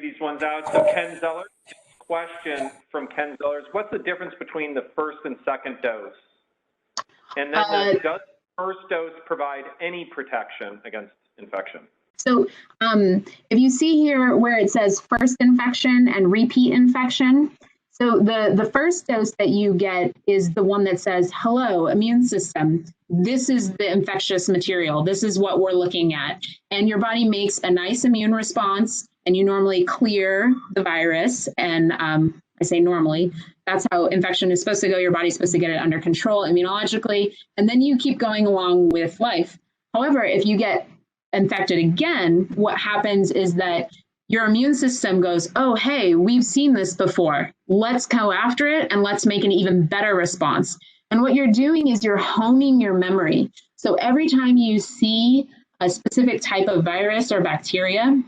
these ones out. So Ken Zeller, question from Ken Zellers, what's the difference between the first and second dose? And then does the first dose provide any protection against infection? So if you see here where it says first infection and repeat infection, so the first dose that you get is the one that says, hello, immune system, this is the infectious material. This is what we're looking at. And your body makes a nice immune response, and you normally clear the virus. And I say normally, that's how infection is supposed to go. Your body's supposed to get it under control immunologically, and then you keep going along with life. However, if you get infected again, what happens is that your immune system goes, oh, hey, we've seen this before. Let's go after it and let's make an even better response. And what you're doing is you're honing your memory. So every time you see a specific type of virus or bacteria,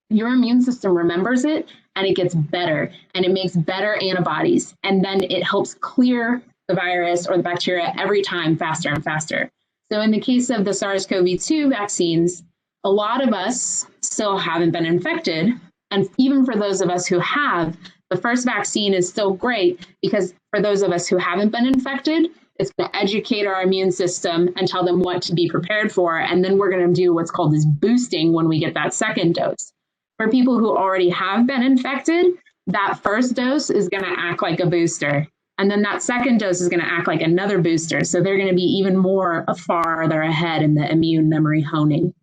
your immune system remembers it and it gets better and it makes better antibodies. And then it helps clear the virus or the bacteria every time faster and faster. So in the case of the SARS-CoV-2 vaccines, a lot of us still haven't been infected. And even for those of us who have, the first vaccine is still great because for those of us who haven't been infected, it's going to educate our immune system and tell them what to be prepared for. And then we're going to do what's called this boosting when we get that second dose. For people who already have been infected, that first dose is going to act like a booster. And then that second dose is going to act like another booster. So they're going to be even more farther ahead in the immune memory honing,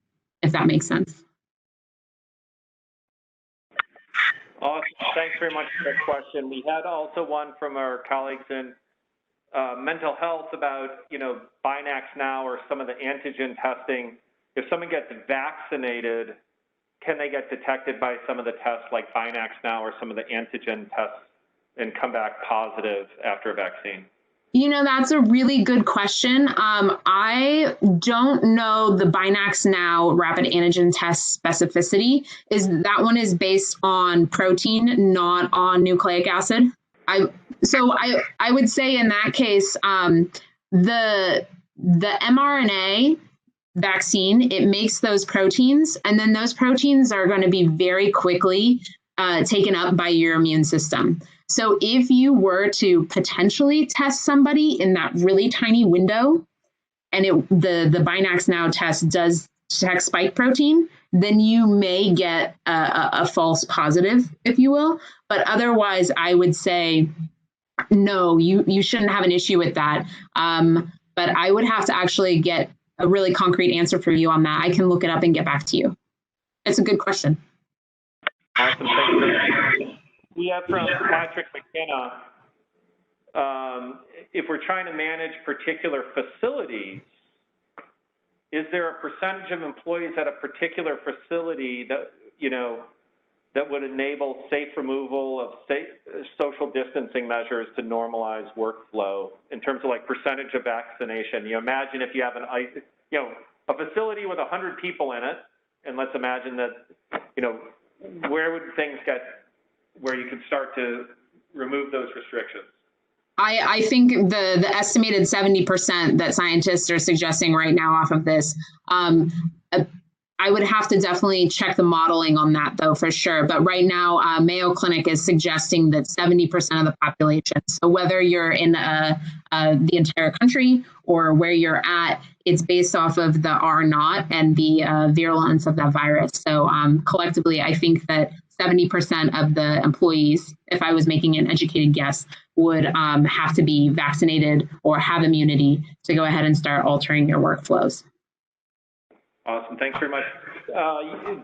if that makes sense. Awesome. Thanks very much for that question. We had also one from our colleagues in mental health about, Binax Now or some of the antigen testing. If someone gets vaccinated, can they get detected by some of the tests like Binax Now or some of the antigen tests and come back positive after a vaccine? That's a really good question. I don't know the Binax Now rapid antigen test specificity. That one is based on protein, not on nucleic acid? So I would say in that case, the mRNA vaccine, it makes those proteins, and then those proteins are going to be very quickly taken up by your immune system. So if you were to potentially test somebody in that really tiny window, and the Binax Now test does check spike protein, then you may get a false positive, if you will. But otherwise, I would say, no, you shouldn't have an issue with that. But I would have to actually get a really concrete answer for you on that. I can look it up and get back to you. It's a good question. Awesome. Thank you. We have from Patrick McKenna, if we're trying to manage particular facilities, is there a percentage of employees at a particular facility that, that would enable safe removal of social distancing measures to normalize workflow in terms of like percentage of vaccination? Imagine if you have a facility with 100 people in it, and let's imagine that, where would things get where you could start to remove those restrictions? I think the estimated 70% that scientists are suggesting right now off of this, I would have to definitely check the modeling on that, though, for sure. But right now, Mayo Clinic is suggesting that 70% of the population. So whether you're in the entire country or where you're at, it's based off of the R0 and the virulence of that virus. So collectively, I think that 70% of the employees, if I was making an educated guess, would have to be vaccinated or have immunity to go ahead and start altering your workflows. Awesome. Thanks very much.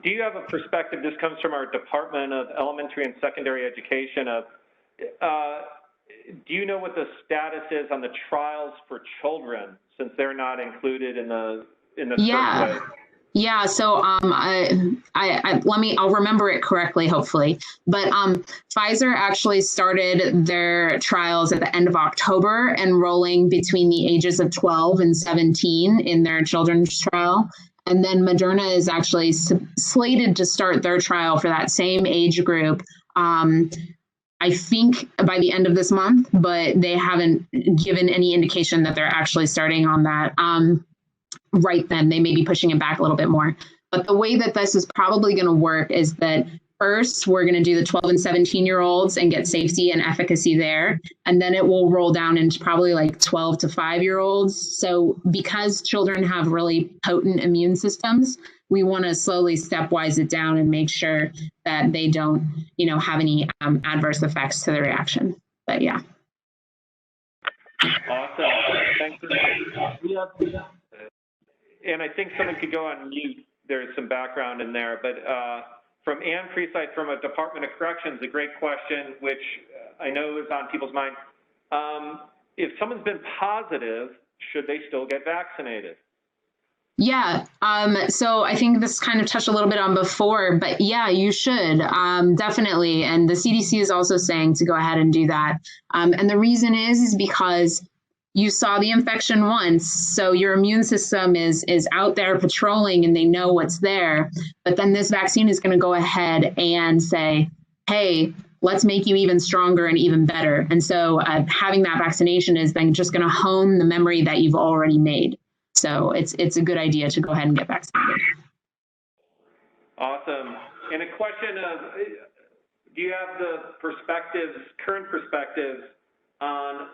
Do you have a perspective? This comes from our Department of Elementary and Secondary Education. Do you know what the status is on the trials for children, since they're not included in the survey? Yeah, so I'll remember it correctly, hopefully. But Pfizer actually started their trials at the end of October, enrolling between the ages of 12 and 17 in their children's trial. And then Moderna is actually slated to start their trial for that same age group, I think by the end of this month, but they haven't given any indication that they're actually starting on that. Right then, they may be pushing it back a little bit more. But the way that this is probably going to work is that first, we're going to do the 12 and 17-year-olds and get safety and efficacy there. And then it will roll down into probably like 12 to 5-year-olds. So because children have really potent immune systems, we want to slowly stepwise it down and make sure that they don't, have any adverse effects to the reaction. But yeah. Awesome. Thanks very much. And I think someone could go on mute. There's some background in there, but from Ann Presythe from a Department of Corrections, a great question, which I know is on people's minds. If someone's been positive, should they still get vaccinated? Yeah, so I think this kind of touched a little bit on before, but yeah, you should, definitely. And the CDC is also saying to go ahead and do that. And the reason is because you saw the infection once, so your immune system is out there patrolling and they know what's there. But then this vaccine is going to go ahead and say, hey, let's make you even stronger and even better. And so having that vaccination is then just going to hone the memory that you've already made. So it's a good idea to go ahead and get vaccinated. Awesome. And a question of, do you have the current perspectives on,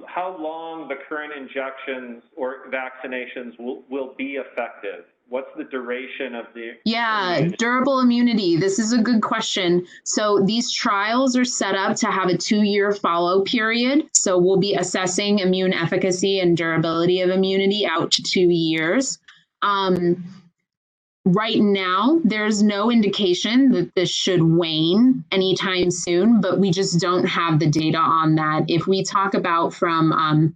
how long the current injections or vaccinations will be effective? What's the duration of the immunity? Durable immunity. This is a good question. So these trials are set up to have a 2-year follow period. So we'll be assessing immune efficacy and durability of immunity out to 2 years. Right now, there's no indication that this should wane anytime soon, but we just don't have the data on that. If we talk about from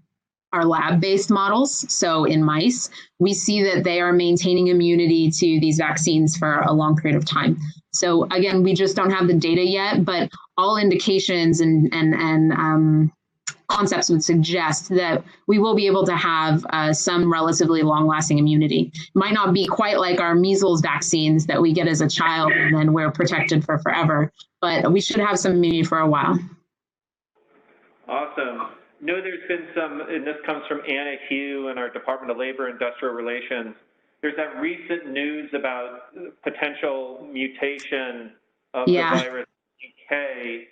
our lab-based models, so in mice, we see that they are maintaining immunity to these vaccines for a long period of time. So again, we just don't have the data yet, but all indications and concepts would suggest that we will be able to have some relatively long-lasting immunity. It might not be quite like our measles vaccines that we get as a child and then we're protected for forever, but we should have some immunity for a while. Awesome. No, there's been some, and this comes from Anna Hugh in our Department of Labor and Industrial Relations. There's that recent news about potential mutation of the virus in UK.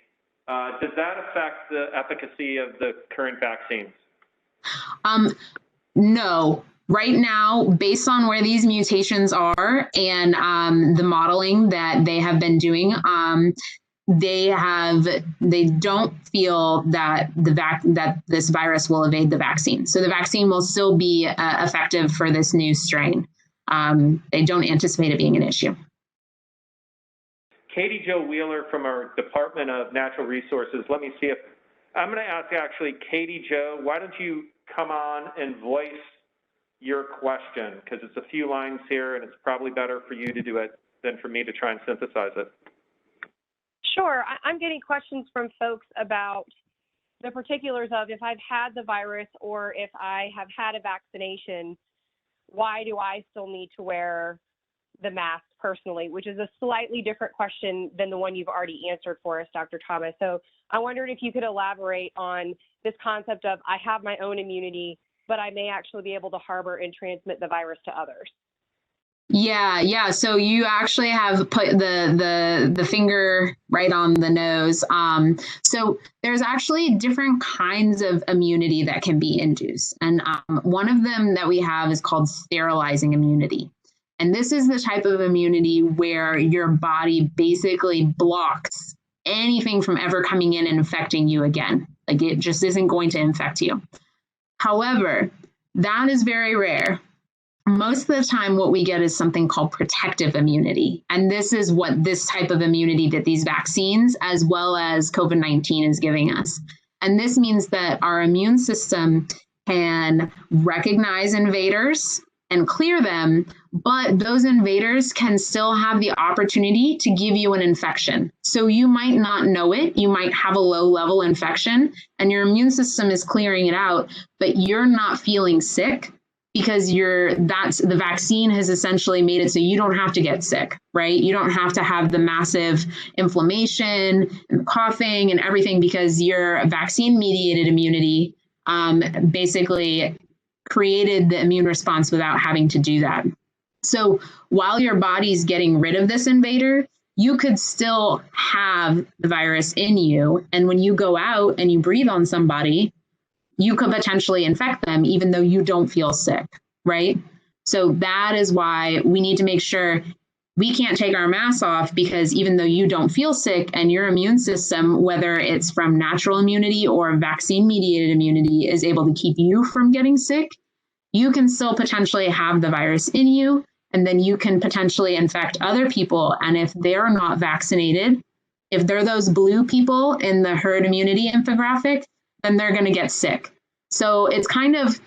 Does that affect the efficacy of the current vaccines? No. Right now, based on where these mutations are and the modeling that they have been doing, they don't feel that that this virus will evade the vaccine. So the vaccine will still be effective for this new strain. They don't anticipate it being an issue. Katie Jo Wheeler from our Department of Natural Resources. Let me see if, I'm going to ask actually Katie Jo, why don't you come on and voice your question? Because it's a few lines here and it's probably better for you to do it than for me to try and synthesize it. Sure. I'm getting questions from folks about the particulars of if I've had the virus or if I have had a vaccination, why do I still need to wear the mask personally, which is a slightly different question than the one you've already answered for us, Dr. Thomas. So I wondered if you could elaborate on this concept of I have my own immunity, but I may actually be able to harbor and transmit the virus to others. Yeah. So you actually have put the finger right on the nose. So there's actually different kinds of immunity that can be induced. And one of them that we have is called sterilizing immunity. And this is the type of immunity where your body basically blocks anything from ever coming in and infecting you again. Like it just isn't going to infect you. However, that is very rare. Most of the time, what we get is something called protective immunity. And this is what this type of immunity that these vaccines, as well as COVID-19, is giving us. And this means that our immune system can recognize invaders and clear them, but those invaders can still have the opportunity to give you an infection. So you might not know it, you might have a low-level infection, and your immune system is clearing it out, but you're not feeling sick because the vaccine has essentially made it so you don't have to get sick, right? You don't have to have the massive inflammation and coughing and everything because your vaccine-mediated immunity basically created the immune response without having to do that. So while your body's getting rid of this invader, you could still have the virus in you. And when you go out and you breathe on somebody, you could potentially infect them even though you don't feel sick, right? So that is why we need to make sure we can't take our masks off, because even though you don't feel sick and your immune system, whether it's from natural immunity or vaccine-mediated immunity, is able to keep you from getting sick, you can still potentially have the virus in you, and then you can potentially infect other people. And if they're not vaccinated, if they're those blue people in the herd immunity infographic, then they're going to get sick. So it's kind of,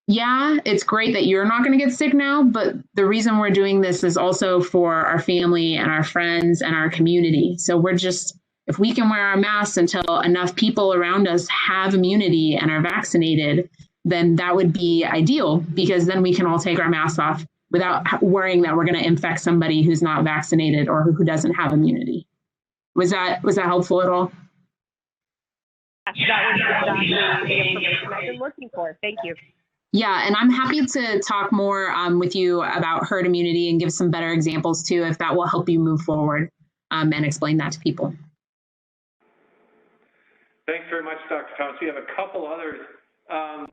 yeah, it's great that you're not going to get sick now, but the reason we're doing this is also for our family and our friends and our community. So we're just, if we can wear our masks until enough people around us have immunity and are vaccinated, then that would be ideal, because then we can all take our masks off without worrying that we're going to infect somebody who's not vaccinated or who doesn't have immunity. Was that helpful at all? That was exactly the information I've been looking for. Thank you. Yeah, and I'm happy to talk more with you about herd immunity and give some better examples too, if that will help you move forward and explain that to people. Thanks very much, Dr. Thomas. We have a couple others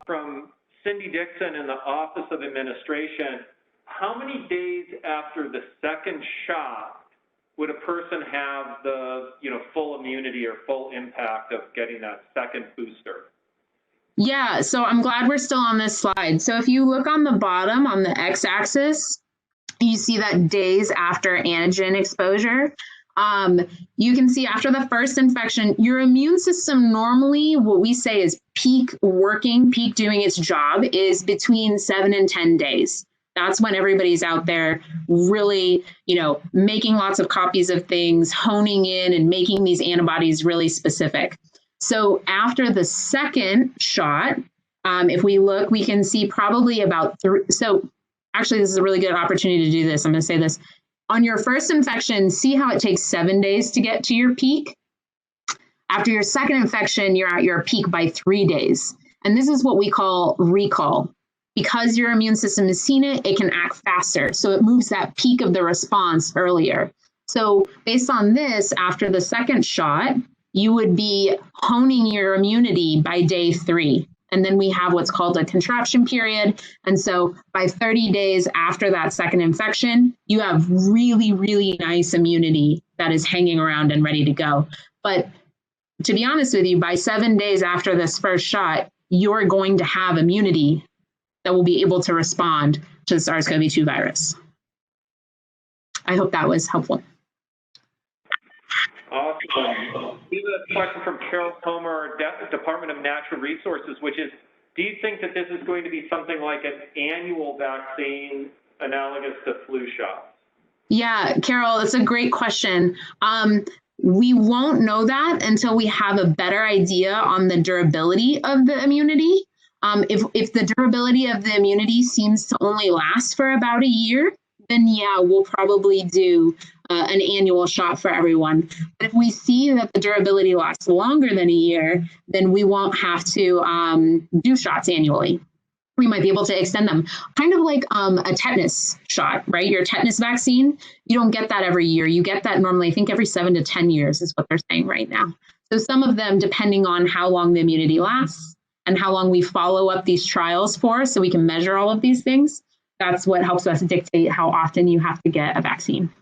from Cindy Dixon in the Office of Administration. How many days after the second shot would a person have the full immunity or full impact of getting that second booster? Yeah, so I'm glad we're still on this slide. So if you look on the bottom on the x-axis, you see that days after antigen exposure. You can see after the first infection, your immune system normally, what we say is peak working, peak doing its job, is between 7 and 10 days. That's when everybody's out there really, making lots of copies of things, honing in and making these antibodies really specific. So after the second shot, if we look, we can see probably about 3. So actually, this is a really good opportunity to do this. I'm going to say this. On your first infection, see how it takes 7 days to get to your peak? After your second infection, you're at your peak by 3 days. And this is what we call recall. Because your immune system has seen it, it can act faster. So it moves that peak of the response earlier. So based on this, after the second shot, you would be honing your immunity by day 3. And then we have what's called a contraction period. And so by 30 days after that second infection, you have really, really nice immunity that is hanging around and ready to go. But to be honest with you, by 7 days after this first shot, you're going to have immunity that will be able to respond to the SARS-CoV-2 virus. I hope that was helpful. Awesome. We have a question from Carol Comer, Department of Natural Resources, which is, do you think that this is going to be something like an annual vaccine analogous to flu shots? Yeah, Carol, it's a great question. We won't know that until we have a better idea on the durability of the immunity. If the durability of the immunity seems to only last for about a year, then yeah, we'll probably do an annual shot for everyone. But if we see that the durability lasts longer than a year, then we won't have to do shots annually. We might be able to extend them, kind of like a tetanus shot, right? Your tetanus vaccine, you don't get that every year. You get that normally, I think every 7 to 10 years is what they're saying right now. So some of them, depending on how long the immunity lasts and how long we follow up these trials for, so we can measure all of these things, that's what helps us dictate how often you have to get a vaccine.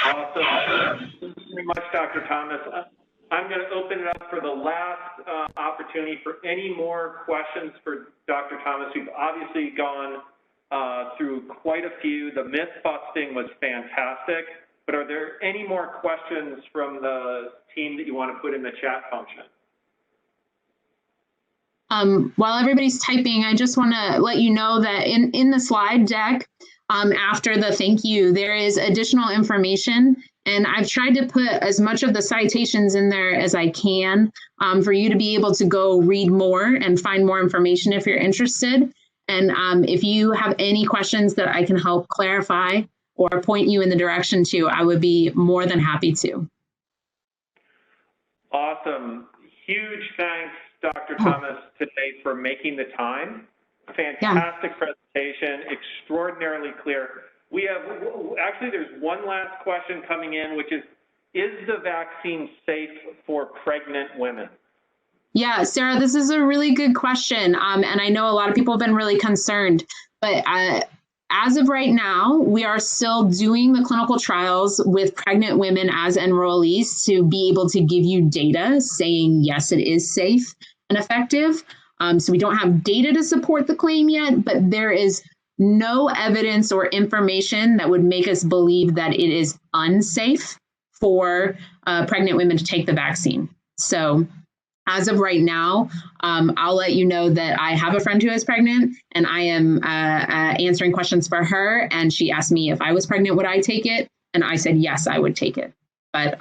Awesome. Thank you very much, Dr. Thomas. I'm going to open it up for the last opportunity for any more questions for Dr. Thomas. We've obviously gone through quite a few. The myth busting was fantastic, but are there any more questions from the team that you want to put in the chat function? While everybody's typing, I just want to let you know that in the slide deck, after the thank you, there is additional information, and I've tried to put as much of the citations in there as I can for you to be able to go read more and find more information if you're interested. And if you have any questions that I can help clarify or point you in the direction to, I would be more than happy to. Awesome. Huge thanks, Dr. Thomas, today for making the time. Fantastic presentation, extraordinarily clear. Actually, there's one last question coming in, which is the vaccine safe for pregnant women? Yeah, Sarah, this is a really good question. And I know a lot of people have been really concerned, but as of right now, we are still doing the clinical trials with pregnant women as enrollees to be able to give you data saying, yes, it is safe and effective. So we don't have data to support the claim yet, but there is no evidence or information that would make us believe that it is unsafe for pregnant women to take the vaccine. So as of right now, I'll let you know that I have a friend who is pregnant, and I am answering questions for her. And she asked me if I was pregnant, would I take it? And I said, yes, I would take it. But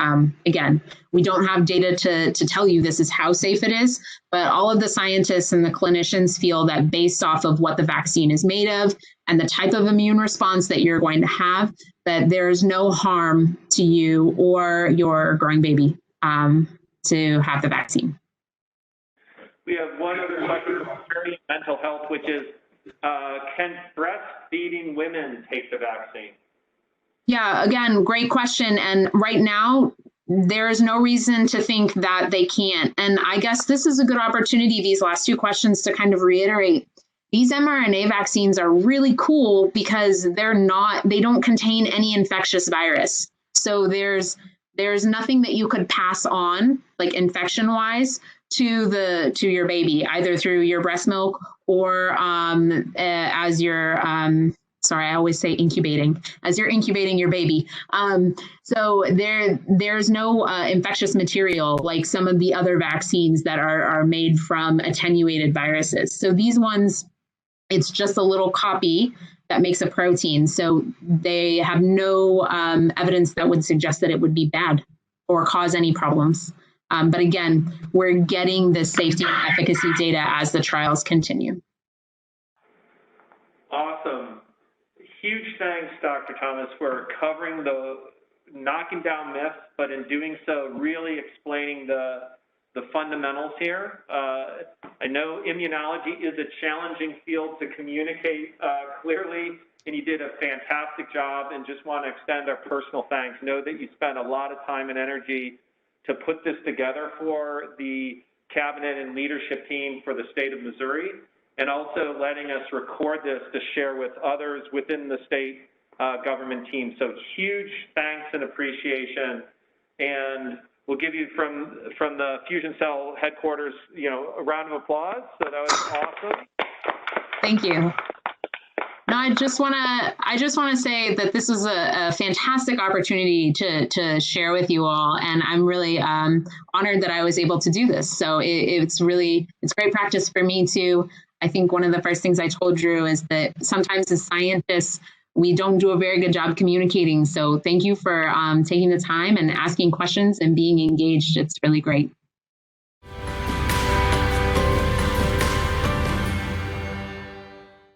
again, we don't have data to tell you this is how safe it is. But all of the scientists and the clinicians feel that based off of what the vaccine is made of and the type of immune response that you're going to have, that there's no harm to you or your growing baby to have the vaccine. We have one other question from mental health, which is, can breastfeeding women take the vaccine? Yeah, again, great question. And right now, there is no reason to think that they can't. And I guess this is a good opportunity, these last two questions, to kind of reiterate. These mRNA vaccines are really cool because they don't contain any infectious virus. So there's nothing that you could pass on, like infection-wise, to your baby, either through your breast milk or as you're sorry, I always say incubating, as you're incubating your baby. So there's no infectious material like some of the other vaccines that are made from attenuated viruses. So these ones, it's just a little copy that makes a protein. So they have no evidence that would suggest that it would be bad or cause any problems. But again, we're getting the safety and efficacy data as the trials continue. Awesome. Huge thanks, Dr. Thomas, for covering knocking down myths, but in doing so, really explaining the fundamentals here. I know immunology is a challenging field to communicate clearly, and you did a fantastic job, and just want to extend our personal thanks. Know that you spent a lot of time and energy to put this together for the cabinet and leadership team for the state of Missouri, and also letting us record this to share with others within the state government team. So huge thanks and appreciation. And we'll give you from the Fusion Cell headquarters, a round of applause. So that was awesome. Thank you. No, I just want to say that this is a fantastic opportunity to share with you all, and I'm really honored that I was able to do this. So it's great practice for me too. I think one of the first things I told Drew is that sometimes as scientists, we don't do a very good job communicating. So thank you for taking the time and asking questions and being engaged. It's really great.